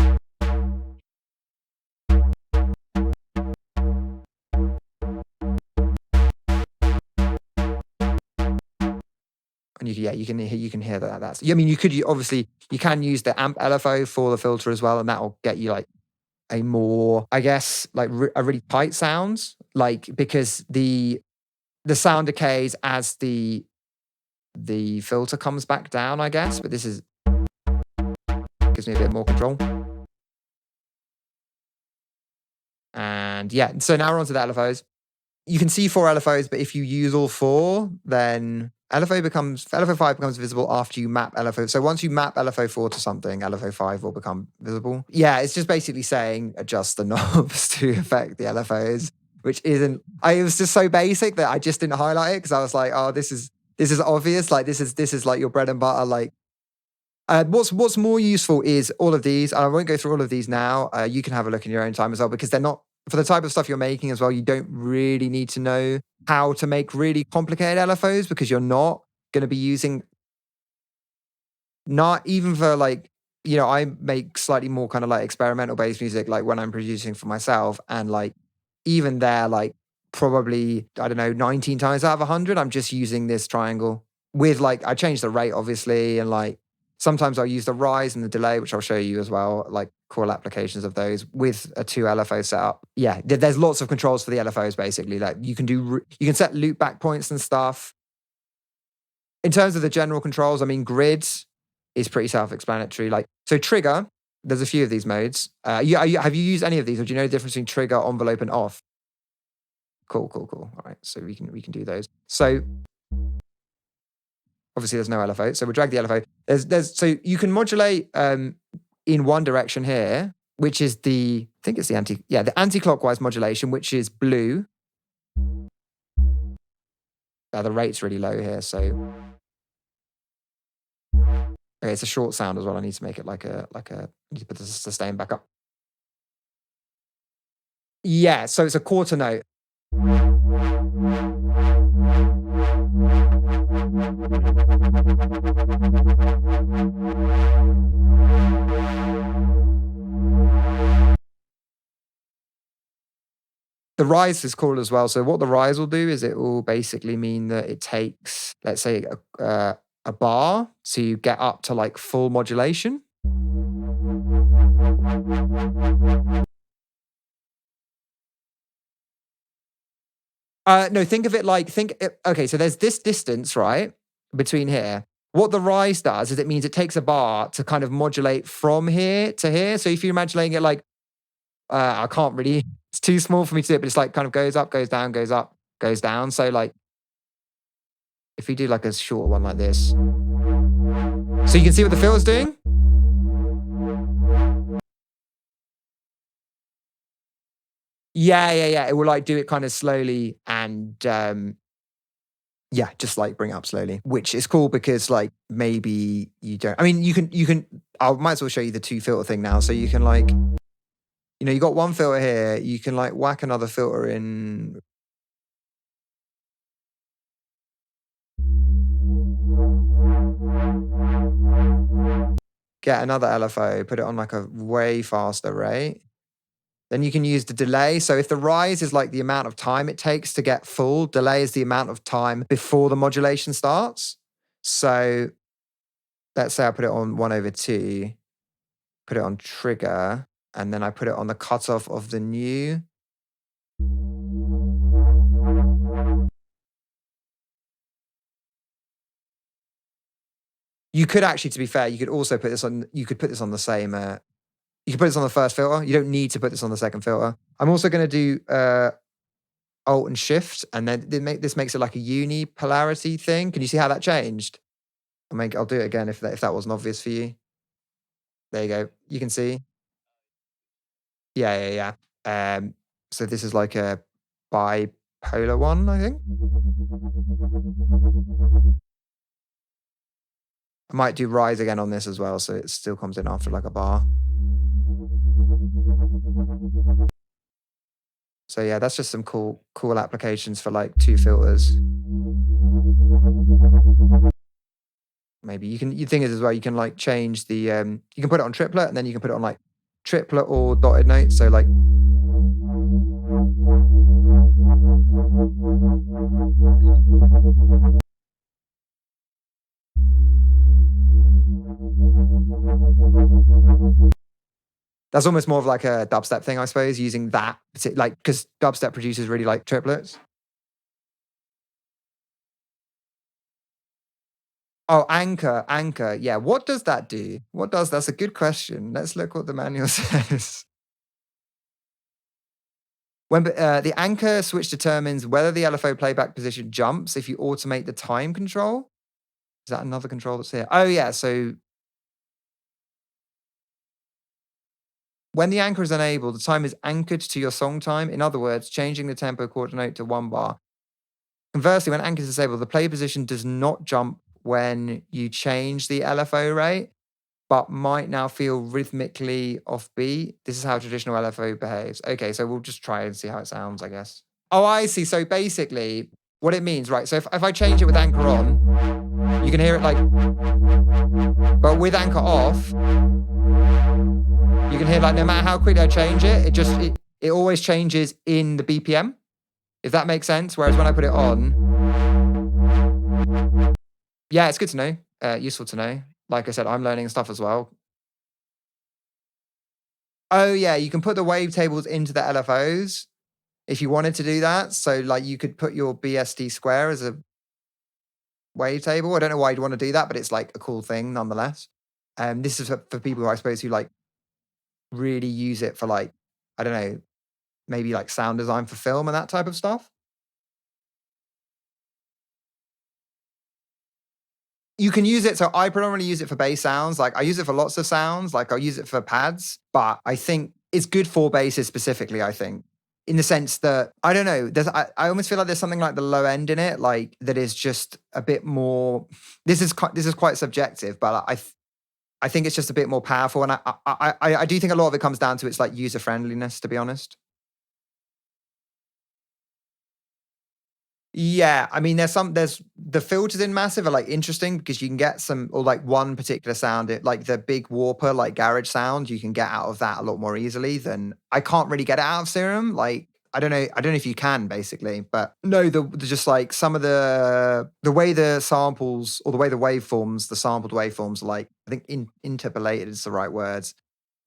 Speaker 1: And you can hear that. That's, I mean, obviously you can use the amp LFO for the filter as well, and that'll get you like a more, I guess, like a really tight sound, like, because the sound decays as the filter comes back down, I guess. But this gives me a bit more control. And yeah, so now we're on to the LFOs. You can see 4 LFOs, but if you use all 4, then LFO5 becomes visible after you map LFO. So once you map LFO4 to something, LFO5 will become visible. Yeah, it's just basically saying adjust the knobs to affect the LFOs, which isn't. It was just so basic that I just didn't highlight it because I was like, oh, this is obvious. Like this is like your bread and butter. Like what's more useful is all of these. I won't go through all of these now. You can have a look in your own time as well, because they're not, for the type of stuff you're making as well, you don't really need to know how to make really complicated LFOs, because you're not going to be using, not even for like, I make slightly more kind of like experimental based music, like when I'm producing for myself, and like even there, like probably, I don't know, 19 times out of 100, I'm just using this triangle with like, I change the rate obviously, and like sometimes I'll use the rise and the delay, which I'll show you as well, like cool applications of those with a 2 LFO setup. Yeah, there's lots of controls for the LFOs basically. Like you can set loop back points and stuff. In terms of the general controls, I mean, grid is pretty self-explanatory. Like, so trigger, there's a few of these modes. Have you used any of these, or do you know the difference between trigger, envelope, and off? Cool. All right, so we can do those. So obviously there's no LFO, so we'll drag the LFO. So you can modulate in one direction here, which is the anti-clockwise modulation, which is blue. The rate's really low here, so okay, it's a short sound as well. I need to make it like a I need to put the sustain back up. Yeah, so it's a quarter note. The rise is cool as well. So what the rise will do is it will basically mean that it takes, let's say, a bar to get up to like full modulation. No, think of it like, okay, so there's this distance, right, between here. What the rise does is it means it takes a bar to kind of modulate from here to here. So if you're imagining it like, I can't really, it's too small for me to do it, but it's like kind of goes up, goes down, goes up, goes down. So like, if we do like a short one like this. So you can see what the filter's doing? Yeah. It will like do it kind of slowly and just like bring it up slowly, which is cool because like maybe you don't, I mean, you can, I might as well show you the 2 filter thing now. So you can like, you got one filter here, you can like whack another filter in. Get another LFO, put it on like a way faster rate. Then you can use the delay. So if the rise is like the amount of time it takes to get full, delay is the amount of time before the modulation starts. So let's say I put it on 1/2, put it on trigger, and then I put it on the cutoff of the new. You could actually, to be fair, you could also put this on, you could put this on the same, you can put this on the first filter. You don't need to put this on the second filter. I'm also going to do Alt and Shift, and then this makes it like a unipolarity thing. Can you see how that changed? I'll do it again if that wasn't obvious for you. There you go. You can see. Yeah. So this is like a bipolar one, I think. I might do rise again on this as well, so it still comes in after like a bar. So yeah, that's just some cool applications for like 2 filters. Maybe you think is as well, you can like change the you can put it on triplet and then you can put it on like triplet or dotted notes. So like that's almost more of like a dubstep thing, I suppose, using that like because dubstep producers really like triplets. Oh, anchor. Yeah, what does that do? That's a good question. Let's look what the manual says. When the anchor switch determines whether the LFO playback position jumps if you automate the time control. Is that another control that's here? Oh yeah, so when the anchor is enabled, the time is anchored to your song time. In other words, changing the tempo quarter note to 1 bar. Conversely, when anchor is disabled, the play position does not jump when you change the LFO rate, but might now feel rhythmically offbeat. This is how traditional LFO behaves. Okay, so we'll just try and see how it sounds, I guess. Oh, I see. So basically, what it means, right? So if I change it with anchor on, you can hear it like, but with anchor off, you can hear like no matter how quickly I change it, it always changes in the BPM, if that makes sense. Whereas when I put it on, yeah, it's good to know, useful to know. Like I said, I'm learning stuff as well. Oh yeah, you can put the wavetables into the LFOs if you wanted to do that. So like you could put your BSD square as a wavetable. I don't know why you'd want to do that, but it's like a cool thing nonetheless. This is for people who I suppose who like really use it for like, I don't know, maybe like sound design for film and that type of stuff. You can use it. So I predominantly use it for bass sounds. Like I use it for lots of sounds. Like I'll use it for pads, but I think it's good for basses specifically, I think. In the sense that I don't know, I almost feel like there's something like the low end in it, like that is just a bit more. This is quite subjective, but I think it's just a bit more powerful, and I do think a lot of it comes down to its like user friendliness, to be honest. Yeah, I mean, there's the filters in Massive are like interesting because you can get some or like one particular sound, like the big warper, like garage sound, you can get out of that a lot more easily than I can't really get it out of Serum. Like I don't know if you can basically, but no, the just like some of the way the samples or the way the waveforms, the sampled waveforms, are like I think interpolated is the right words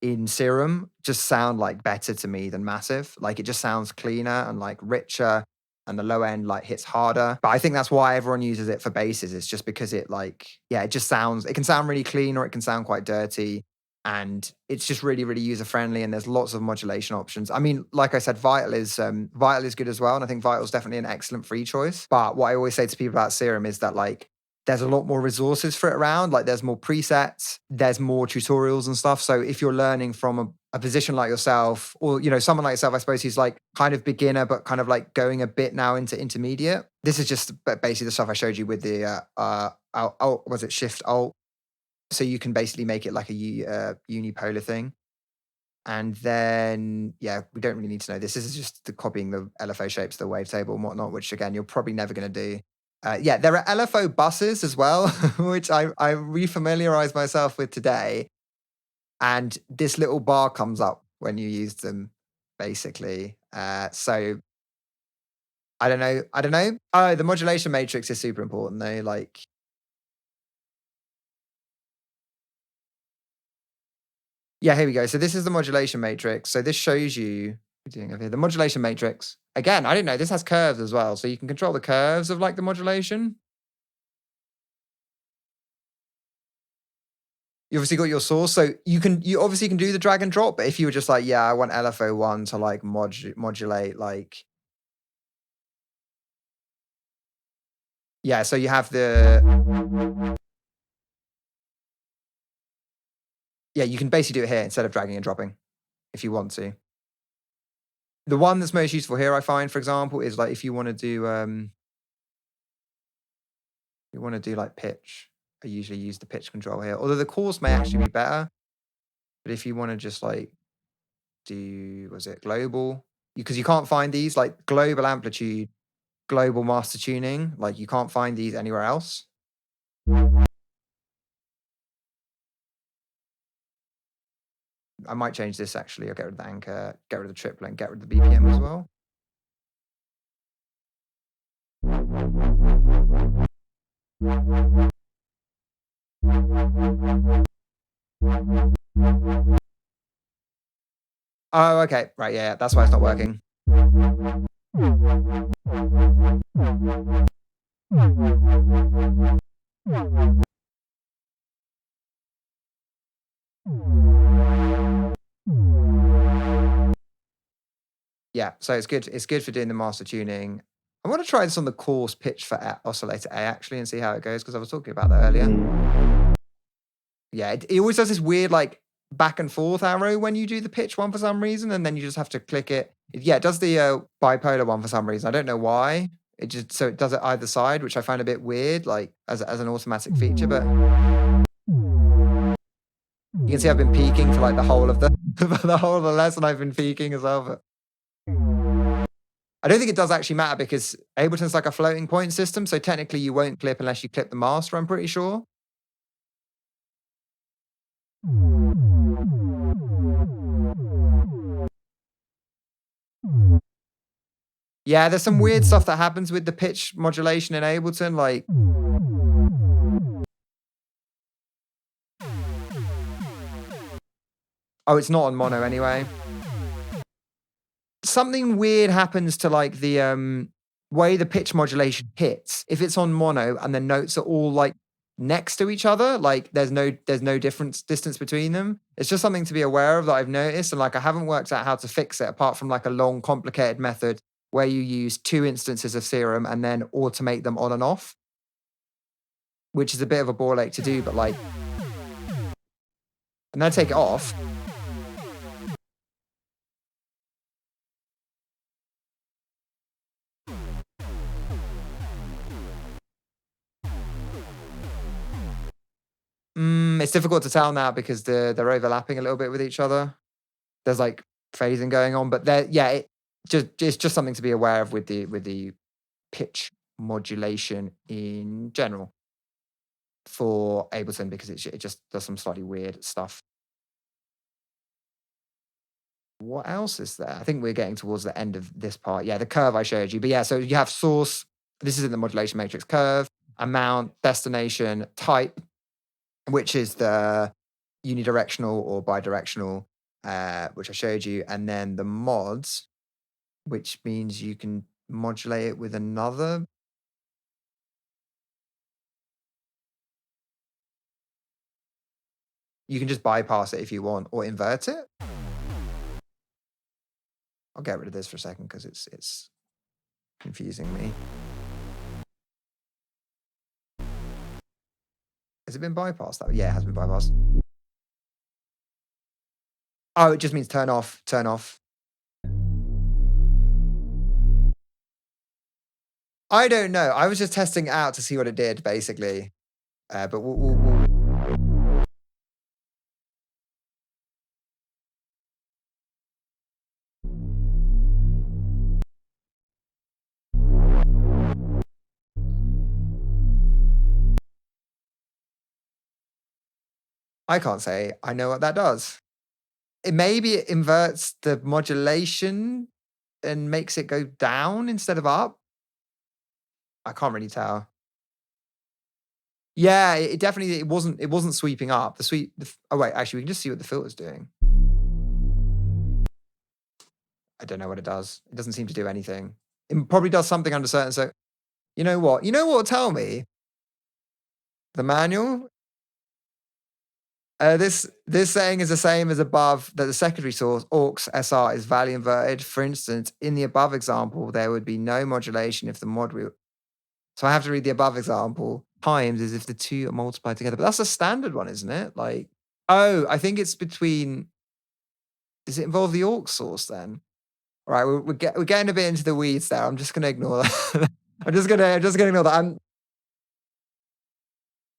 Speaker 1: in Serum just sound like better to me than Massive. Like it just sounds cleaner and like richer and the low end like hits harder. But I think that's why everyone uses it for basses. It's just because it like, yeah, it can sound really clean or it can sound quite dirty. And it's just really, really user friendly. And there's lots of modulation options. I mean, like I said, Vital is good as well. And I think Vital is definitely an excellent free choice. But what I always say to people about Serum is that like there's a lot more resources for it around. Like there's more presets, there's more tutorials and stuff. So if you're learning from a position like yourself, or you know, someone like yourself, I suppose who's like kind of beginner, but kind of like going a bit now into intermediate. This is just basically the stuff I showed you with the was it Shift Alt? So you can basically make it like a unipolar thing. And then, yeah, we don't really need to know this. This is just the copying the LFO shapes, the wavetable and whatnot, which again, you're probably never going to do. Yeah, there are LFO buses as well, which I refamiliarized myself with today. And this little bar comes up when you use them, basically. So I don't know. I don't know. Oh, the modulation matrix is super important though. Like, yeah, here we go. So this is the modulation matrix. So this shows you what are we doing over here. The modulation matrix. Again, I didn't know this has curves as well. So you can control the curves of like the modulation. You obviously got your source. So you obviously can do the drag and drop, but if you were just like, yeah, I want LFO1 to like modulate like, yeah, so you have yeah, you can basically do it here instead of dragging and dropping if you want to. The one that's most useful here, I find, for example, is like if you want to do like pitch. I usually use the pitch control here. Although the course may actually be better. But if you want to just like do, was it global? Because you can't find these like global amplitude global master tuning. Like you can't find these anywhere else. I might change this actually. I'll get rid of the anchor, get rid of the triplet, and get rid of the BPM as well. Oh, okay. Right, yeah, that's why it's not working. Yeah, so it's good. It's good for doing the master tuning. I want to try this on the coarse pitch for oscillator A actually and see how it goes because I was talking about that earlier. Yeah, it always does this weird like back and forth arrow when you do the pitch one for some reason, and then you just have to click it. Yeah, it does the bipolar one for some reason. I don't know why. It just so it does it either side, which I find a bit weird, like as an automatic feature. But you can see I've been peaking for like the whole of the the whole of the lesson. I've been peaking as well. But I don't think it does actually matter because Ableton's like a floating point system, so technically you won't clip unless you clip the master. I'm pretty sure. Yeah, there's some weird stuff that happens with the pitch modulation in Ableton, like oh, it's not on mono anyway. Something weird happens to like the way the pitch modulation hits. If it's on mono and the notes are all like next to each other, like there's no distance between them. It's just something to be aware of that I've noticed, and like I haven't worked out how to fix it apart from like a long, complicated method where you use 2 instances of Serum and then automate them on and off, which is a bit of a ball ache to do, but like, and then take it off. It's difficult to tell now because they're overlapping a little bit with each other. There's like phasing going on, but it's just something to be aware of with the pitch modulation in general for Ableton because it just does some slightly weird stuff. What else is there? I think we're getting towards the end of this part. Yeah, the curve I showed you. But yeah, so you have source. This is in the modulation matrix curve, amount, destination, type, which is the unidirectional or bidirectional, which I showed you, and then the mods, which means you can modulate it with another. You can just bypass it if you want or invert it. I'll get rid of this for a second because it's confusing me. Has it been bypassed? Yeah, it has been bypassed. Oh, it just means turn off, turn off. I don't know. I was just testing it out to see what it did, basically. But I can't say I know what that does. Maybe it inverts the modulation and makes it go down instead of up. I can't really tell. Yeah, it definitely it wasn't sweeping up. Oh wait, actually we can just see what the filter's doing. I don't know what it does. It doesn't seem to do anything. It probably does something under certain so you know what? You know what will tell me? The manual? This saying is the same as above that the secondary source, aux SR, is value inverted. For instance, in the above example, there would be no modulation if the mod wheel. So I have to read the above example times as if the two are multiplied together. But that's a standard one, isn't it? Like, oh, I think it's between. Does it involve the aux source then? All right, we're getting a bit into the weeds there. I'm just gonna ignore that. I'm just gonna ignore that.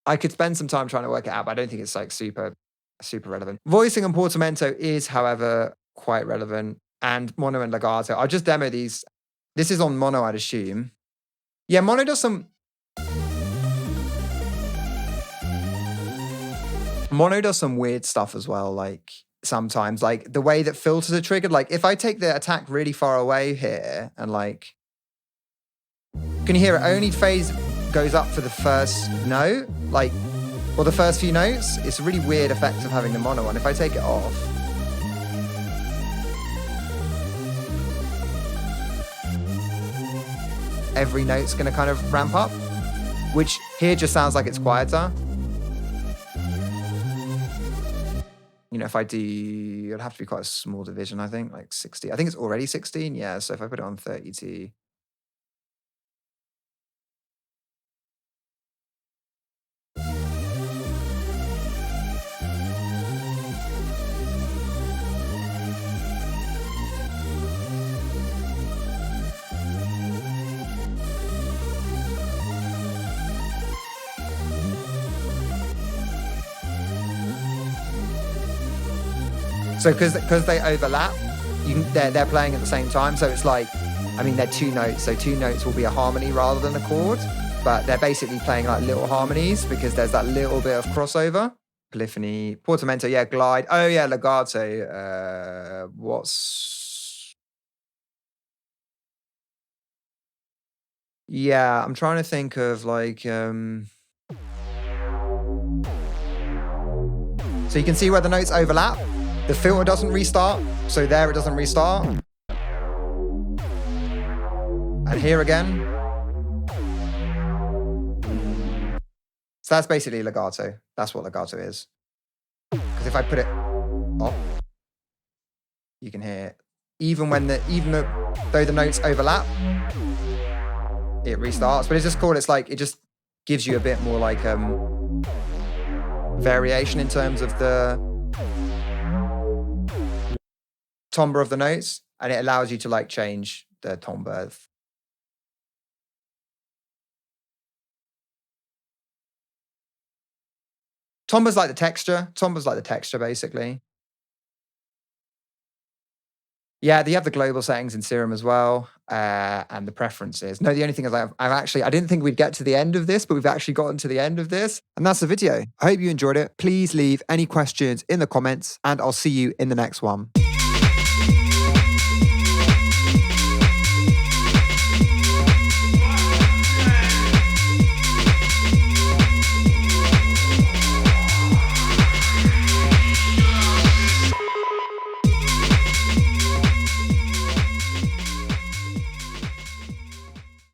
Speaker 1: I could spend some time trying to work it out, but I don't think it's like super relevant. Voicing and portamento is, however, quite relevant, and mono and legato. I'll just demo these. This is on mono, I'd assume. Yeah, mono does some weird stuff as well, like sometimes, like the way that filters are triggered. Like if I take the attack really far away here and like, can you hear it? Only phase goes up for the first note, like, or the first few notes. It's a really weird effect of having the mono on. If I take it off, every note's gonna kind of ramp up, which here just sounds like it's quieter. You know, if I do, it'll have to be quite a small division, I think, like 60. I think it's already 16, yeah. So if I put it on 30T. So because they overlap, they're playing at the same time. So it's like, I mean, they're two notes. So two notes will be a harmony rather than a chord, but they're basically playing like little harmonies because there's that little bit of crossover. Polyphony, portamento, yeah, glide. Oh yeah, legato. Yeah, I'm trying to think of like, so you can see where the notes overlap. The filter doesn't restart, so there it doesn't restart. And here again. So that's basically legato. That's what legato is. Because if I put it off, you can hear it. Even though the notes overlap, it restarts. But it's just cool. It's like, it just gives you a bit more like variation in terms of the timbre of the notes, and it allows you to like change the timbre. Timbre's like the texture. Timbre's like the texture, basically. Yeah, you have the global settings in Serum as well, and the preferences. No, the only thing is I didn't think we'd get to the end of this, but we've actually gotten to the end of this. And that's the video. I hope you enjoyed it. Please leave any questions in the comments, and I'll see you in the next one.